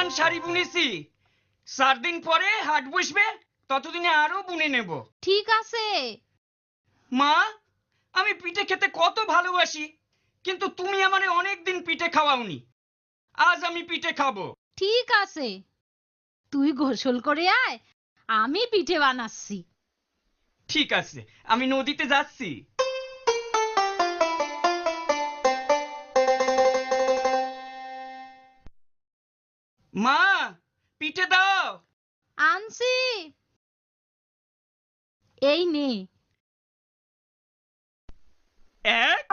নতুন শাড়ি বুনেছি, 4 দিন পরে হাট বসবে, ততদিনে আরো বুনে নেব। ঠিক আছে। মা, আমি পিঠে খেতে কত ভালোবাসি, কিন্তু তুমি আমারে অনেকদিন পিঠে খাওয়াওনি। আজ আমি পিঠে খাবো। ঠিক আছে, তুই গোসল করে আয়, আমি পিঠে বানাচ্ছি। ঠিক আছে, আমি নদীতে যাচ্ছি। মা, পিঠে দাও। আনছি, এই নে। 1